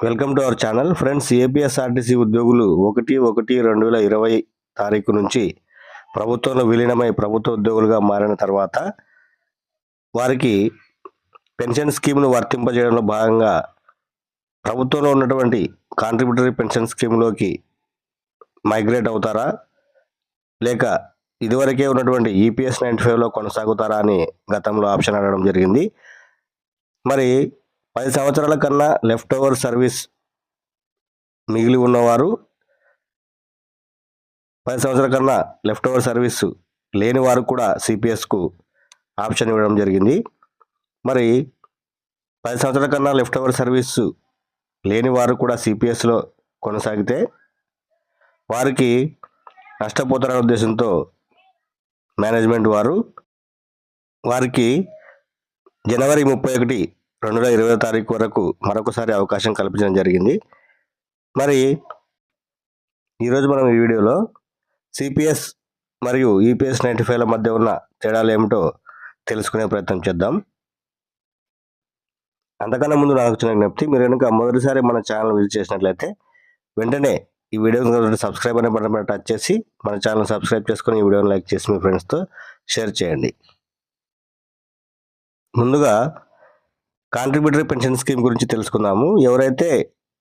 Welcome to our channel friends. APSRTC ఉద్యోగులు 1/1/2020 తారీఖు నుంచి ప్రభుత్వంలో విలీనమై ప్రభుత్వ ఉద్యోగులుగా మారిన తర్వాత వారికి పెన్షన్ స్కీమ్ను వర్తింపజేయడంలో భాగంగా ప్రభుత్వంలో ఉన్నటువంటి కాంట్రిబ్యూటరీ పెన్షన్ స్కీమ్లోకి మైగ్రేట్ అవుతారా, లేక ఇదివరకే ఉన్నటువంటి ఈపీఎస్ 95లో కొనసాగుతారా అని గతంలో ఆప్షన్ అడగడం జరిగింది. మరి 10 సంవత్సరాల కన్నా లెఫ్ట్ ఓవర్ సర్వీస్ మిగిలి ఉన్నవారు, 10 సంవత్సరాల కన్నా లెఫ్ట్ ఓవర్ సర్వీస్ లేని వారు కూడా సిపిఎస్కు ఆప్షన్ ఇవ్వడం జరిగింది. మరి 10 సంవత్సరాల కన్నా లెఫ్ట్ ఓవర్ సర్వీస్ లేని వారు కూడా సిపిఎస్లో కొనసాగితే వారికి నష్టపోతారనే ఉద్దేశంతో మేనేజ్మెంట్ వారికి జనవరి 31, 2020 తారీఖు వరకు మరొకసారి అవకాశం కల్పించడం జరిగింది. మరి ఈరోజు మనం ఈ వీడియోలో సిపిఎస్ మరియు ఈపీఎస్ 95ల మధ్య ఉన్న తేడాలు ఏమిటో తెలుసుకునే ప్రయత్నం చేద్దాం. అంతకన్నా ముందు నాకు వచ్చిన విజ్ఞప్తి, మీరు కనుక మొదటిసారి మన ఛానల్ విజిట్ చేసినట్లయితే వెంటనే ఈ వీడియోని సబ్స్క్రైబ్ అనే బటన్ మీద టచ్ చేసి మన ఛానల్ సబ్స్క్రైబ్ చేసుకొని ఈ వీడియోని లైక్ చేసి మీ ఫ్రెండ్స్తో షేర్ చేయండి. ముందుగా కాంట్రిబ్యూటరీ పెన్షన్ స్కీమ్ గురించి తెలుసుకుందాము. ఎవరైతే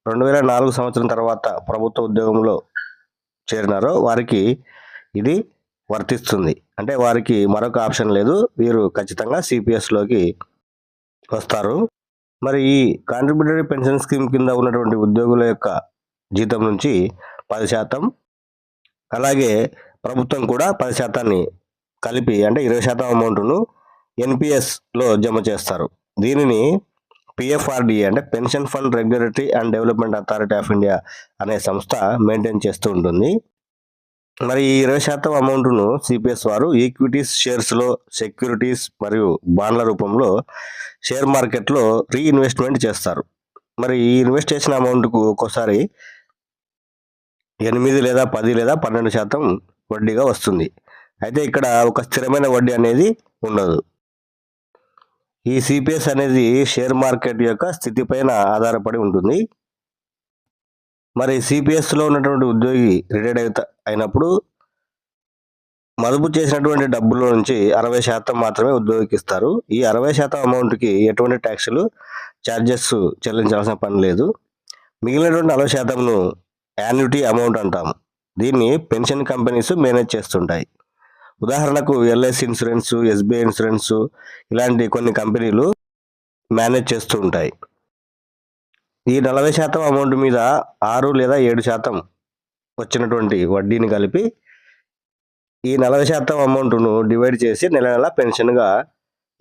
2004 సంవత్సరం తర్వాత ప్రభుత్వ ఉద్యోగంలో చేరినారో వారికి ఇది వర్తిస్తుంది. అంటే వారికి మరొక ఆప్షన్ లేదు, వీరు ఖచ్చితంగా సిపిఎస్లోకి వస్తారు. మరి ఈ కాంట్రిబ్యూటరీ పెన్షన్ స్కీమ్ కింద ఉన్నటువంటి ఉద్యోగుల యొక్క జీతం నుంచి 10%, అలాగే ప్రభుత్వం కూడా 10% కలిపి అంటే 20% అమౌంట్ను ఎన్పిఎస్లో జమ చేస్తారు. దీనిని పిఎఫ్ఆర్డిఏ అంటే pension fund regulatory and development authority of India అనే సంస్థ మెయింటైన్ చేస్తూ ఉంటుంది. మరి ఈ 20% అమౌంట్ను సిపిఎస్ వారు ఈక్విటీస్, షేర్స్లో, సెక్యూరిటీస్ మరియు బాండ్ల రూపంలో షేర్ మార్కెట్లో రీఇన్వెస్ట్మెంట్ చేస్తారు. మరి ఈ ఇన్వెస్ట్ చేసిన అమౌంట్కు ఒక్కోసారి 8 లేదా 10 లేదా 12% వడ్డీగా వస్తుంది. అయితే ఇక్కడ ఒక స్థిరమైన వడ్డీ అనేది ఉండదు. ఈ సిపిఎస్ అనేది షేర్ మార్కెట్ యొక్క స్థితిపైన ఆధారపడి ఉంటుంది. మరి సిపిఎస్లో ఉన్నటువంటి ఉద్యోగి రిటైర్డ్ అయినప్పుడు మదుపు చేసినటువంటి డబ్బుల నుంచి 60% మాత్రమే ఉద్యోగికి ఇస్తారు. ఈ 60% అమౌంట్కి ఎటువంటి ట్యాక్సులు, ఛార్జెస్ చెల్లించాల్సిన పని లేదు. మిగిలినటువంటి 40%ను యాన్యుటీ అమౌంట్ అంటాము. దీన్ని పెన్షన్ కంపెనీస్ మేనేజ్ చేస్తుంటాయి. ఉదాహరణకు ఎల్ఐసి ఇన్సూరెన్స్, ఎస్బీఐ ఇన్సూరెన్స్ ఇలాంటి కొన్ని కంపెనీలు మేనేజ్ చేస్తూ ఉంటాయి. ఈ 40% అమౌంట్ మీద 6 లేదా 7% వచ్చినటువంటి వడ్డీని కలిపి ఈ 40% అమౌంట్ను డివైడ్ చేసి నెల నెల పెన్షన్గా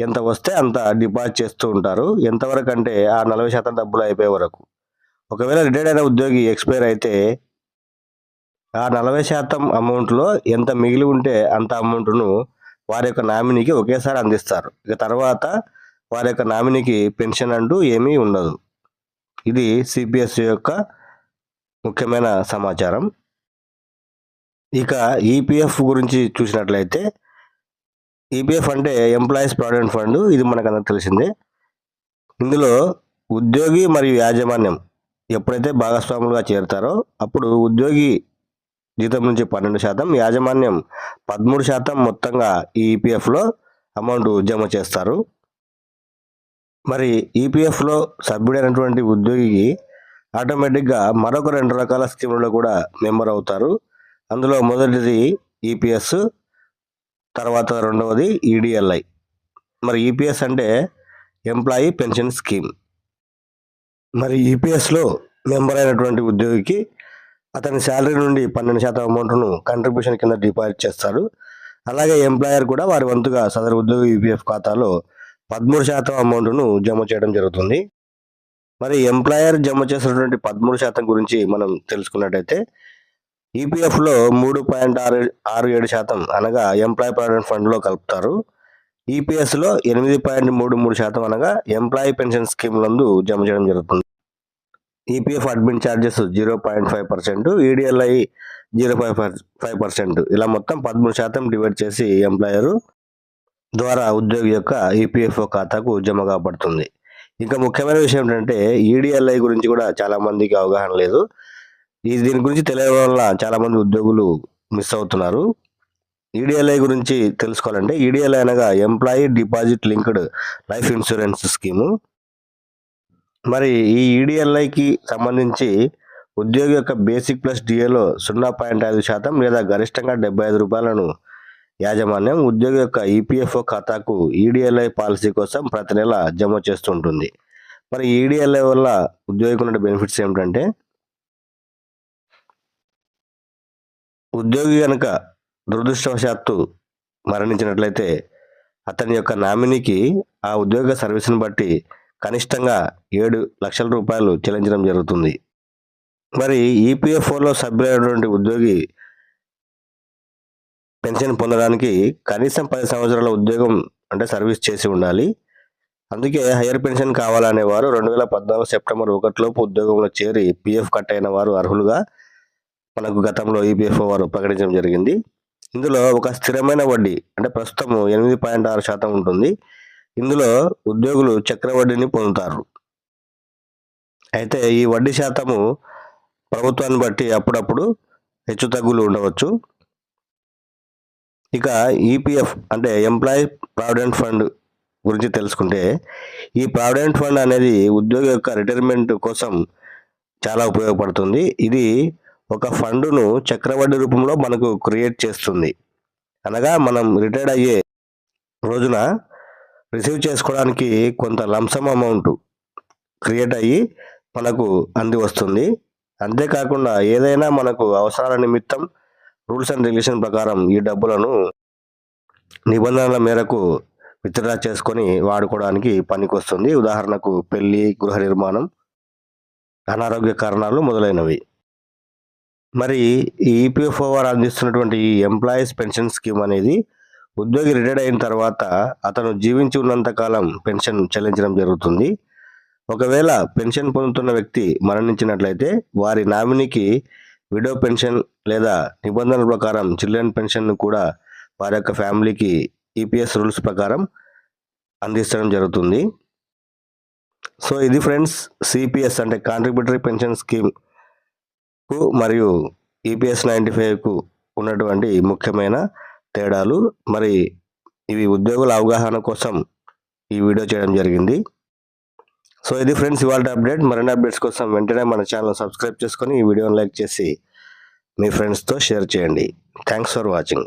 ఎంత వస్తే అంత డిపాజిట్ చేస్తూ ఉంటారు. ఎంతవరకు అంటే ఆ 40% డబ్బులు అయిపోయే వరకు. ఒకవేళ రిటైర్డ్ అయిన ఉద్యోగి ఎక్స్పైర్ అయితే ఆ 40% అమౌంట్లో ఎంత మిగిలి ఉంటే అంత అమౌంట్ను వారి యొక్క నామినీకి ఒకేసారి అందిస్తారు. ఇక తర్వాత వారి యొక్క నామినీకి పెన్షన్ అంటూ ఏమీ ఉండదు. ఇది సిపిఎస్ యొక్క ముఖ్యమైన సమాచారం. ఇక ఈపీఎఫ్ గురించి చూసినట్లయితే, ఈపీఎఫ్ అంటే ఎంప్లాయీస్ ప్రావిడెంట్ ఫండ్. ఇది మనకు తెలిసిందే. ఇందులో ఉద్యోగి మరియు యాజమాన్యం ఎప్పుడైతే భాగస్వాములుగా చేరుతారో అప్పుడు ఉద్యోగి జీతం నుంచి 12%, యాజమాన్యం 13% మొత్తంగా ఈ ఈపీఎఫ్లో అమౌంట్ జమ చేస్తారు. మరి ఈపీఎఫ్లో సభ్యుడైనటువంటి ఉద్యోగికి ఆటోమేటిక్గా మరొక 2 రకాల స్కీములలో కూడా మెంబర్ అవుతారు. అందులో మొదటిది ఈపీఎస్, తర్వాత రెండవది ఈడిఎల్ఐ. మరి ఈపీఎస్ అంటే ఎంప్లాయీ పెన్షన్ స్కీమ్. మరి ఈపీఎస్లో మెంబర్ అయినటువంటి ఉద్యోగికి అతని శాలరీ నుండి 12% అమౌంట్ను కంట్రిబ్యూషన్ కింద డిపాజిట్ చేస్తారు. అలాగే ఎంప్లాయర్ కూడా వారి వంతుగా సదరు ఉద్యోగి ఈపీఎఫ్ ఖాతాలో 13% అమౌంట్ను జమ చేయడం జరుగుతుంది. మరి ఎంప్లాయర్ జమ చేసినటువంటి 13% గురించి మనం తెలుసుకున్నట్టయితే, ఈపీఎఫ్లో 3.67% అనగా ఎంప్లాయీ ప్రావిడెంట్ ఫండ్లో కలుపుతారు. ఈపీఎస్లో 8.33% అనగా ఎంప్లాయీ పెన్షన్ స్కీమ్ నందు జమ చేయడం జరుగుతుంది. ఈపీఎఫ్ అడ్మిన్ ఛార్జెస్ 0.5%, ఈడిఎల్ఐ 0.5%, ఇలా మొత్తం 13% డివైడ్ చేసి ఎంప్లాయరు ద్వారా ఉద్యోగి యొక్క ఈపీఎఫ్ఓ ఖాతాకు జమ కాబడుతుంది. ఇంకా ముఖ్యమైన విషయం ఏంటంటే ఈడీఎల్ఐ గురించి కూడా చాలా మందికి అవగాహన లేదు. దీని గురించి తెలియడం వల్ల చాలా మంది ఉద్యోగులు మిస్ అవుతున్నారు. ఈడీఎల్ఐ గురించి తెలుసుకోవాలంటే ఈడీఎల్ఐ అనగా employee deposit linked life insurance scheme. మరి ఈ ఈడీఎల్ఐకి సంబంధించి ఉద్యోగి యొక్క బేసిక్ ప్లస్ డిఏలో 0.5% లేదా గరిష్టంగా రూ. 75 యాజమాన్యం ఉద్యోగి యొక్క ఈపీఎఫ్ఓ ఖాతాకు ఈడీఎల్ఐ పాలసీ కోసం ప్రతి నెల జమ చేస్తుంటుంది. మరి ఈడీఎల్ఐ వల్ల ఉద్యోగికి ఉన్న బెనిఫిట్స్ ఏమిటంటే, ఉద్యోగి కనుక దురదృష్టవశాత్తు మరణించినట్లయితే అతని యొక్క నామినీకి ఆ ఉద్యోగ సర్వీస్ని బట్టి కనిష్టంగా 7 లక్షల రూపాయలు చెల్లించడం జరుగుతుంది. మరి ఈపీఎఫ్ఓలో సభ్యులైనటువంటి ఉద్యోగి పెన్షన్ పొందడానికి కనీసం 10 సంవత్సరాల ఉద్యోగం అంటే సర్వీస్ చేసి ఉండాలి. అందుకే హైయర్ పెన్షన్ కావాలనే వారు 2014 సెప్టెంబర్ 1 లోపు ఉద్యోగంలో చేరి పీఎఫ్ కట్ అయిన వారు అర్హులుగా మనకు గతంలో ఈపీఎఫ్ఓ వారు ప్రకటించడం జరిగింది. ఇందులో ఒక స్థిరమైన వడ్డీ అంటే ప్రస్తుతం 8.6% ఉంటుంది. ఇందులో ఉద్యోగులు చక్రవడ్డీని పొందుతారు. అయితే ఈ వడ్డీ శాతము ప్రభుత్వాన్ని బట్టి అప్పుడప్పుడు హెచ్చుతగ్గులు ఉండవచ్చు. ఇక ఈపీఎఫ్ అంటే ఎంప్లాయీ ప్రావిడెంట్ ఫండ్ గురించి తెలుసుకుంటే, ఈ ప్రావిడెంట్ ఫండ్ అనేది ఉద్యోగి యొక్క రిటైర్మెంట్ కోసం చాలా ఉపయోగపడుతుంది. ఇది ఒక ఫండును చక్రవడ్డీ రూపంలో మనకు క్రియేట్ చేస్తుంది. అనగా మనం రిటైర్డ్ అయ్యే రోజున రిసీవ్ చేసుకోవడానికి కొంత లంసమ్ అమౌంట్ క్రియేట్ అయ్యి మనకు అంది వస్తుంది. అంతేకాకుండా ఏదైనా మనకు అవసరాల నిమిత్తం రూల్స్ అండ్ రెగ్యులేషన్ ప్రకారం ఈ డబ్బులను నిబంధనల మేరకు విత్డ్రా చేసుకొని వాడుకోవడానికి పనికొస్తుంది. ఉదాహరణకు పెళ్లి, గృహ నిర్మాణం, అనారోగ్య కారణాలు మొదలైనవి. మరి ఈ ఈపీఎఫ్ఓ వారు అందిస్తున్నటువంటి ఈ ఎంప్లాయీస్ పెన్షన్ స్కీమ్ అనేది ఉద్యోగి రిటైర్డ్ అయిన తర్వాత అతను జీవించి ఉన్నంత కాలం పెన్షన్ చెల్లించడం జరుగుతుంది. ఒకవేళ పెన్షన్ పొందుతున్న వ్యక్తి మరణించినట్లయితే వారి నామినీకి విడో పెన్షన్ లేదా నిబంధనల ప్రకారం చిల్డ్రన్ పెన్షన్ కూడా వారి యొక్క ఫ్యామిలీకి ఈపీఎస్ రూల్స్ ప్రకారం అందించడం జరుగుతుంది. సో ఇది ఫ్రెండ్స్, సిపిఎస్ అంటే కాంట్రిబ్యూటరీ పెన్షన్ స్కీమ్కు మరియు ఈపీఎస్ 95కు ఉన్నటువంటి ముఖ్యమైన తేడాలు. మరి ఇవి ఉద్యోగుల అవగాహన కోసం ఈ వీడియో చేయడం జరిగింది. సో ఇది ఫ్రెండ్స్ ఇవాళ అప్డేట్. మరిన్ని అప్డేట్స్ కోసం వెంటనే మన ఛానల్ సబ్స్క్రైబ్ చేసుకొని ఈ వీడియోని లైక్ చేసి మీ ఫ్రెండ్స్తో షేర్ చేయండి. Thanks for watching.